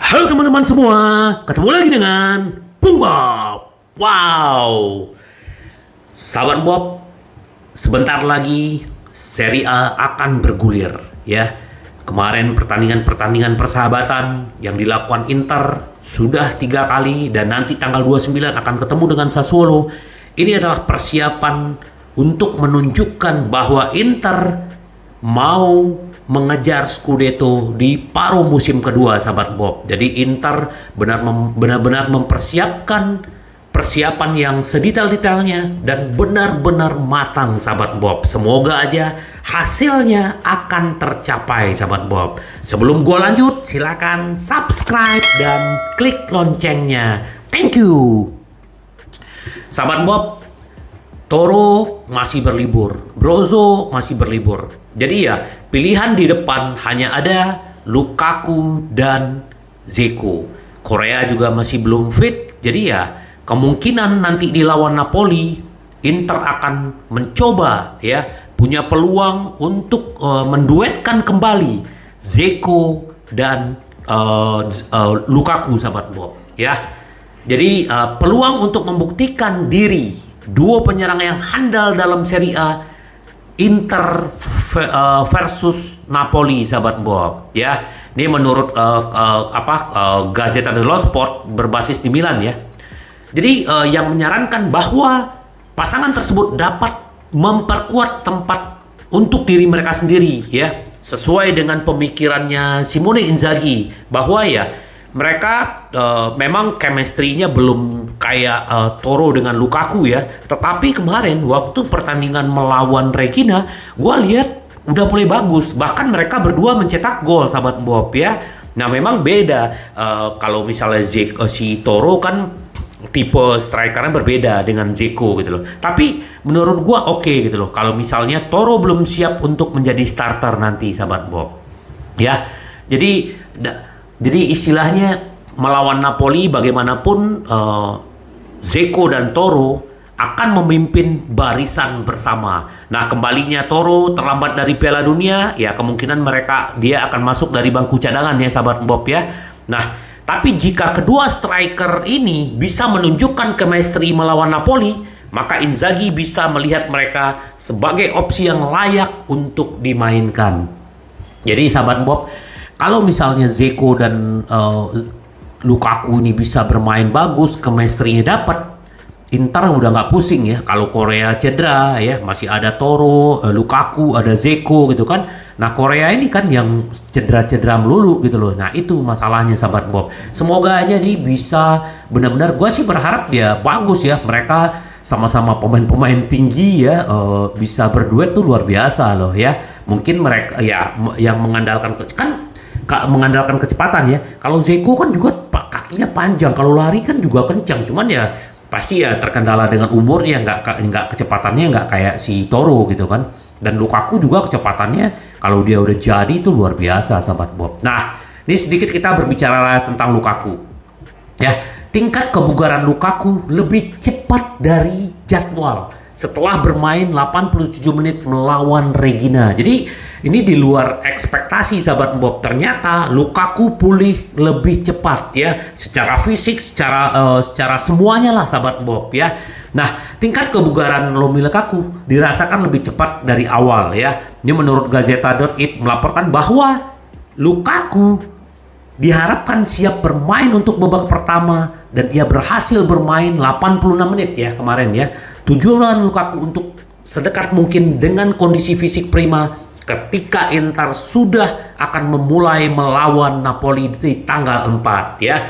Halo teman-teman semua, ketemu lagi dengan Bung Bob. Wow, sahabat Bob, sebentar lagi Serie A akan bergulir ya. Kemarin pertandingan persahabatan yang dilakukan Inter sudah 3 kali dan nanti tanggal 29 akan ketemu dengan Sassuolo. Ini adalah persiapan untuk menunjukkan bahwa Inter mau mengejar Scudetto di paruh musim kedua, sahabat Bob. Jadi Inter benar-benar mempersiapkan persiapan yang sedetail-detailnya dan benar-benar matang, sahabat Bob. Semoga aja hasilnya akan tercapai, sahabat Bob. Sebelum gua lanjut, silakan subscribe dan klik loncengnya. Thank you. Sahabat Bob, Toro masih berlibur, Brozo masih berlibur. Jadi ya, pilihan di depan hanya ada Lukaku dan Dzeko. Korea juga masih belum fit. Jadi ya, kemungkinan nanti di lawan Napoli, Inter akan mencoba ya, punya peluang untuk menduetkan kembali Dzeko dan Lukaku, sahabat Bob. Ya, jadi peluang untuk membuktikan diri duo penyerang yang handal dalam Serie A, Inter versus Napoli, sahabat Bob. Ya, ini menurut Gazzetta dello Sport berbasis di Milan ya. Jadi yang menyarankan bahwa pasangan tersebut dapat memperkuat tempat untuk diri mereka sendiri ya, sesuai dengan pemikirannya Simone Inzaghi bahwa ya mereka memang chemistry-nya belum kayak Toro dengan Lukaku ya. Tetapi kemarin waktu pertandingan melawan Regina, gue lihat udah mulai bagus. Bahkan mereka berdua mencetak gol, sahabat Bob ya. Nah memang beda. Kalau misalnya si Toro kan tipe strikernya berbeda dengan Dzeko gitu loh. Tapi menurut gue oke gitu loh. Kalau misalnya Toro belum siap untuk menjadi starter nanti, sahabat Bob. Ya, jadi istilahnya melawan Napoli bagaimanapun Dzeko dan Toro akan memimpin barisan bersama. Nah, kembalinya Toro terlambat dari Piala Dunia, ya kemungkinan dia akan masuk dari bangku cadangan ya, sahabat Bob ya. Nah, tapi jika kedua striker ini bisa menunjukkan chemistry melawan Napoli, maka Inzaghi bisa melihat mereka sebagai opsi yang layak untuk dimainkan. Jadi sahabat Bob, kalau misalnya Dzeko dan Lukaku ini bisa bermain bagus, chemistry-nya dapat, Inter udah nggak pusing ya. Kalau Korea cedera ya, masih ada Toro, Lukaku, ada Dzeko gitu kan. Nah Korea ini kan yang cedera-cedera melulu gitu loh. Nah itu masalahnya, sahabat Bob. Semoga aja nih bisa benar-benar, gue sih berharap ya bagus ya. Mereka sama-sama pemain-pemain tinggi ya, bisa berduet tuh luar biasa loh ya. Mungkin mereka ya yang mengandalkan kecepatan ya. Kalau Dzeko kan juga kakinya panjang, kalau lari kan juga kencang. Cuman ya pasti ya terkendala dengan umurnya, nggak kecepatannya nggak kayak si Toro gitu kan. Dan Lukaku juga kecepatannya kalau dia udah jadi itu luar biasa, sahabat Bob. Nah, ini sedikit kita berbicara tentang Lukaku. Ya, tingkat kebugaran Lukaku lebih cepat dari jadwal setelah bermain 87 menit melawan Regina. Jadi ini di luar ekspektasi, sahabat Bob. Ternyata Lukaku pulih lebih cepat ya, secara fisik, secara semuanya lah, sahabat Bob ya. Nah, tingkat kebugaran Romelu Lukaku dirasakan lebih cepat dari awal ya. Ini menurut Gazzetta.it melaporkan bahwa Lukaku diharapkan siap bermain untuk babak pertama dan ia berhasil bermain 86 menit ya kemarin ya. Tujuan Lukaku untuk sedekat mungkin dengan kondisi fisik prima ketika Inter sudah akan memulai melawan Napoli di tanggal 4 ya.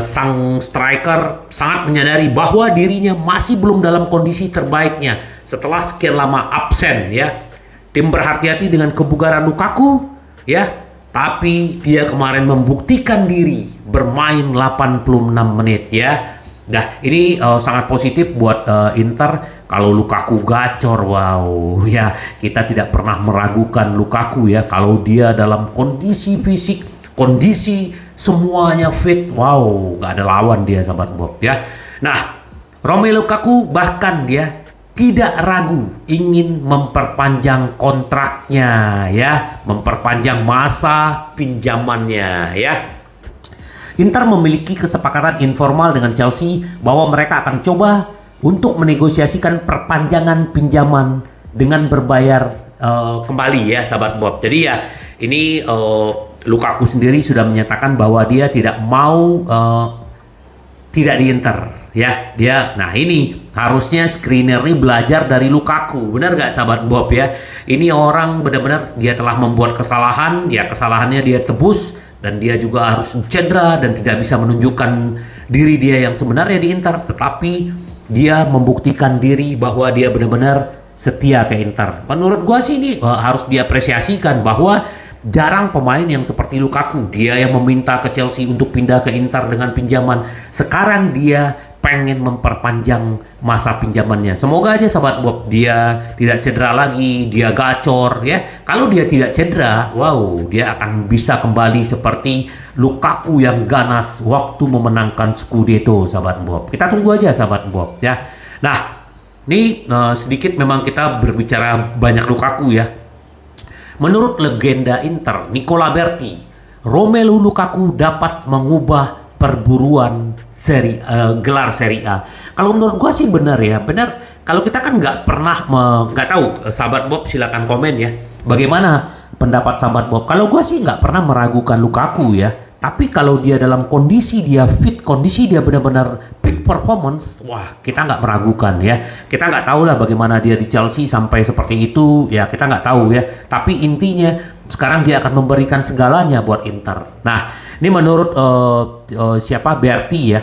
Sang striker sangat menyadari bahwa dirinya masih belum dalam kondisi terbaiknya setelah sekian lama absen ya. Tim berhati-hati dengan kebugaran Lukaku ya, tapi dia kemarin membuktikan diri bermain 86 menit ya. Nah ini sangat positif buat Inter. Kalau Lukaku gacor, wow ya, kita tidak pernah meragukan Lukaku ya. Kalau dia dalam kondisi fisik, kondisi semuanya fit, wow gak ada lawan dia, sahabat Bob ya. Nah Romelu Lukaku bahkan dia tidak ragu ingin memperpanjang kontraknya ya, memperpanjang masa pinjamannya ya. Inter memiliki kesepakatan informal dengan Chelsea bahwa mereka akan coba untuk menegosiasikan perpanjangan pinjaman dengan berbayar kembali ya sahabat Bob. Jadi ya ini Lukaku sendiri sudah menyatakan bahwa dia tidak mau tidak di Inter ya. Nah ini harusnya Skriniar ini belajar dari Lukaku, benar gak sahabat Bob ya? Ini orang benar-benar dia telah membuat kesalahan, ya kesalahannya dia tebus, dan dia juga harus cedera dan tidak bisa menunjukkan diri dia yang sebenarnya di Inter, tetapi dia membuktikan diri bahwa dia benar-benar setia ke Inter. Menurut gua sih ini harus diapresiasikan bahwa jarang pemain yang seperti Lukaku, dia yang meminta ke Chelsea untuk pindah ke Inter dengan pinjaman. Sekarang dia pengen memperpanjang masa pinjamannya. Semoga aja sahabat Bob dia tidak cedera lagi, dia gacor ya. Kalau dia tidak cedera, wow, dia akan bisa kembali seperti Lukaku yang ganas waktu memenangkan Scudetto sahabat Bob. Kita tunggu aja sahabat Bob ya. Nah, ini sedikit memang kita berbicara banyak Lukaku ya. Menurut legenda Inter, Nicola Berti, Romelu Lukaku dapat mengubah perburuan gelar Serie A. Kalau menurut gua sih benar ya, benar. Kalau kita kan nggak pernah nggak tahu, sahabat Bob silakan komen ya. Bagaimana pendapat sahabat Bob? Kalau gua sih nggak pernah meragukan Lukaku ya. Tapi kalau dia dalam kondisi dia fit, kondisi dia benar-benar peak performance, wah kita nggak meragukan ya. Kita nggak tahu lah bagaimana dia di Chelsea sampai seperti itu, ya kita nggak tahu ya. Tapi intinya sekarang dia akan memberikan segalanya buat Inter. Nah ini menurut siapa Berti ya,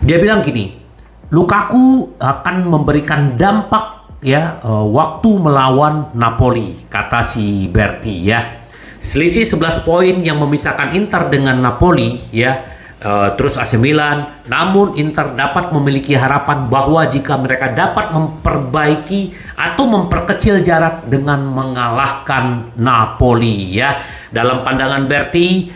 dia bilang gini, Lukaku akan memberikan dampak ya waktu melawan Napoli, kata si Berti ya. Selisih 11 poin yang memisahkan Inter dengan Napoli ya, terus AC Milan. Namun Inter dapat memiliki harapan bahwa jika mereka dapat memperbaiki atau memperkecil jarak dengan mengalahkan Napoli ya. Dalam pandangan Berti,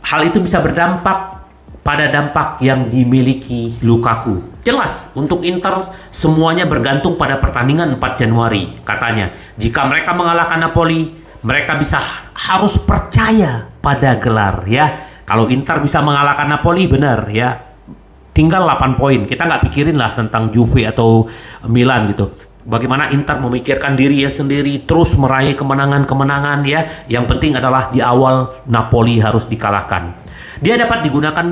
hal itu bisa berdampak pada dampak yang dimiliki Lukaku. Jelas, untuk Inter semuanya bergantung pada pertandingan 4 Januari. Katanya, jika mereka mengalahkan Napoli, mereka harus percaya pada gelar ya. Kalau Inter bisa mengalahkan Napoli, benar ya, tinggal 8 poin. Kita nggak pikirin lah tentang Juve atau Milan gitu. Bagaimana Inter memikirkan dirinya sendiri terus meraih kemenangan-kemenangan ya. Yang penting adalah di awal Napoli harus dikalahkan. Dia dapat digunakan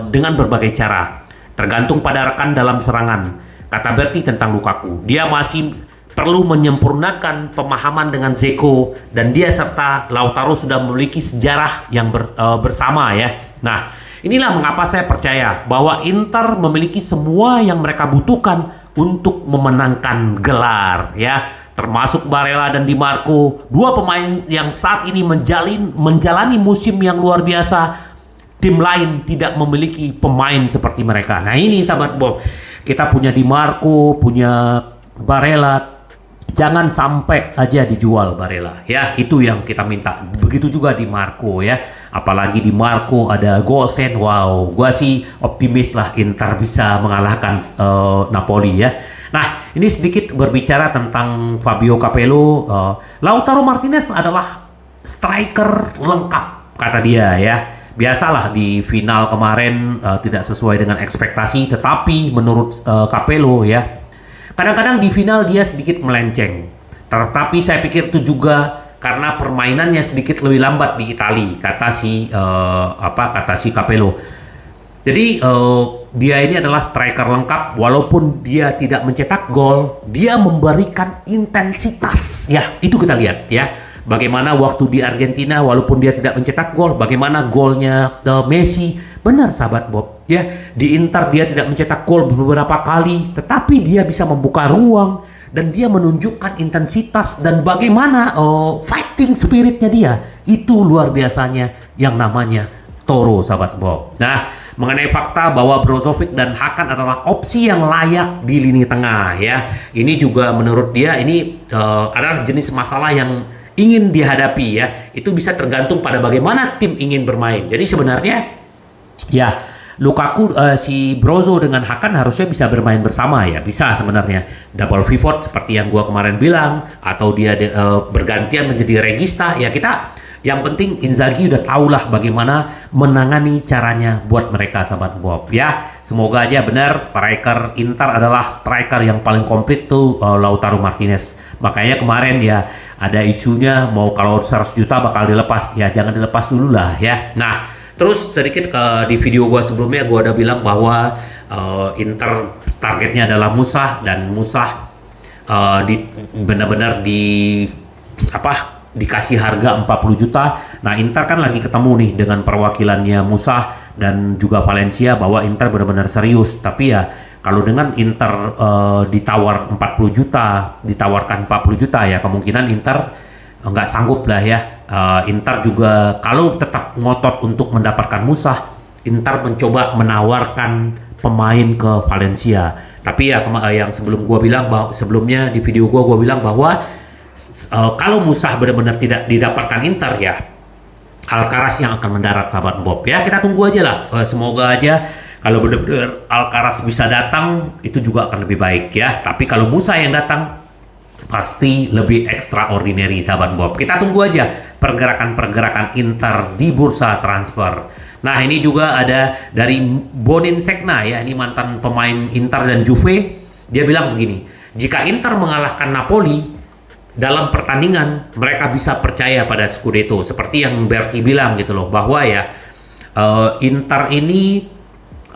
dengan berbagai cara, tergantung pada rekan dalam serangan. Kata Berti tentang Lukaku, dia masih perlu menyempurnakan pemahaman dengan Dzeko, dan dia serta Lautaro sudah memiliki sejarah yang bersama ya. Nah, inilah mengapa saya percaya bahwa Inter memiliki semua yang mereka butuhkan untuk memenangkan gelar ya, termasuk Barella dan Di Marco, dua pemain yang saat ini menjalani musim yang luar biasa. Tim lain tidak memiliki pemain seperti mereka. Nah ini sahabat Bob, kita punya Di Marco, punya Barella. Jangan sampai aja dijual Barella ya, itu yang kita minta. Begitu juga Di Marco ya, apalagi Di Marco ada Gosen. Wow, gua sih optimis lah Inter bisa mengalahkan Napoli ya. Nah ini sedikit berbicara tentang Fabio Capello. Lautaro Martinez adalah striker lengkap kata dia ya. Biasalah di final kemarin tidak sesuai dengan ekspektasi, tetapi menurut Capello ya, kadang-kadang di final dia sedikit melenceng. Tetapi saya pikir itu juga karena permainannya sedikit lebih lambat di Italia, kata si Capello. Jadi dia ini adalah striker lengkap, walaupun dia tidak mencetak gol, dia memberikan intensitas. Ya, itu kita lihat ya. Bagaimana waktu di Argentina walaupun dia tidak mencetak gol, bagaimana golnya Messi. Benar sahabat Bob ya, di Inter dia tidak mencetak gol beberapa kali, tetapi dia bisa membuka ruang dan dia menunjukkan intensitas dan bagaimana fighting spiritnya dia. Itu luar biasanya yang namanya Toro sahabat Bob. Nah mengenai fakta bahwa Brozovic dan Hakan adalah opsi yang layak di lini tengah ya, ini juga menurut dia ini adalah jenis masalah yang ingin dihadapi ya. Itu bisa tergantung pada bagaimana tim ingin bermain. Jadi sebenarnya ya Lukaku si Brozo dengan Hakan harusnya bisa bermain bersama ya, bisa sebenarnya double pivot seperti yang gua kemarin bilang, atau dia bergantian menjadi regista ya. Kita Yang penting Inzaghi udah tahulah bagaimana menangani caranya buat mereka sahabat Bob ya. Semoga aja benar striker Inter adalah striker yang paling komplit tuh Lautaro Martinez. Makanya kemarin ya ada isunya mau kalau 100 juta bakal dilepas. Ya jangan dilepas dulu lah ya. Nah, terus sedikit di video gua sebelumnya gua udah bilang bahwa Inter targetnya adalah Musah, dan Musah benar-benar dikasih harga 40 juta. Nah, Inter kan lagi ketemu nih dengan perwakilannya Musah dan juga Valencia bahwa Inter benar-benar serius. Tapi ya kalau dengan Inter ditawarkan 40 juta ya kemungkinan Inter nggak sanggup lah ya. Inter juga kalau tetap ngotot untuk mendapatkan Musah, Inter mencoba menawarkan pemain ke Valencia. Tapi ya yang sebelum gua bilang bahwa sebelumnya di video gua bilang bahwa kalau Musah benar-benar tidak didapatkan Inter ya Alcaraz yang akan mendarat sahabat Bob ya. Kita tunggu aja lah, semoga aja kalau benar-benar Alcaraz bisa datang itu juga akan lebih baik ya. Tapi kalau Musah yang datang pasti lebih extraordinary sahabat Bob. Kita tunggu aja pergerakan-pergerakan Inter di bursa transfer. Nah, ini juga ada dari Bonin Segna ya, ini mantan pemain Inter dan Juve. Dia bilang begini, jika Inter mengalahkan Napoli dalam pertandingan, mereka bisa percaya pada Scudetto. Seperti yang Berti bilang gitu loh, bahwa ya Inter ini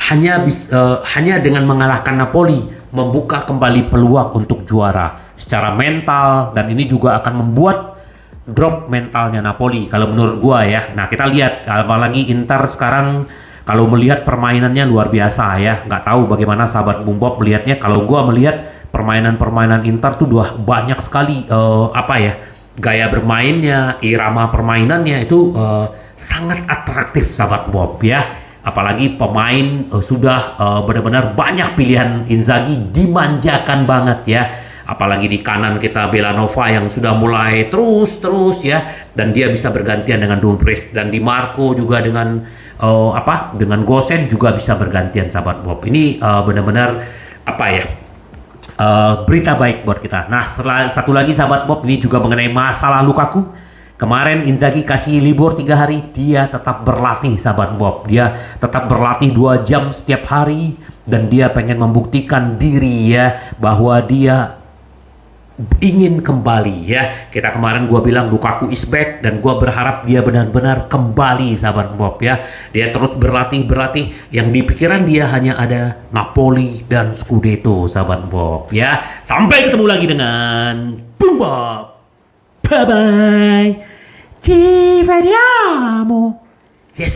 hanya dengan mengalahkan Napoli membuka kembali peluang untuk juara secara mental, dan ini juga akan membuat drop mentalnya Napoli kalau menurut gua ya. Nah, kita lihat apalagi Inter sekarang kalau melihat permainannya luar biasa ya. Nggak tahu bagaimana sahabat Bung Bob melihatnya. Kalau gua melihat permainan Inter tuh banyak sekali gaya bermainnya, irama permainannya itu sangat atraktif sahabat Bob ya. Apalagi pemain sudah benar-benar banyak pilihan. Inzaghi dimanjakan banget ya. Apalagi di kanan kita Belanova yang sudah mulai terus ya, dan dia bisa bergantian dengan Dumfries, dan Di Marco juga dengan dengan Gosen juga bisa bergantian sahabat Bob. Ini benar-benar berita baik buat kita. Nah, satu lagi sahabat Bob, ini juga mengenai masalah Lukaku. Kemarin Inzaghi kasih libur 3 hari, dia tetap berlatih sahabat Bob. Dia tetap berlatih 2 jam setiap hari, dan dia pengen membuktikan diri ya bahwa dia ingin kembali ya. Kita kemarin gua bilang Lukaku is back, dan gua berharap dia benar-benar kembali sahabat Bob ya. Dia terus berlatih, yang di pikiran dia hanya ada Napoli dan Scudetto sahabat Bob ya. Sampai ketemu lagi dengan Bung Bob. Bye bye. Ci vediamo. Yes.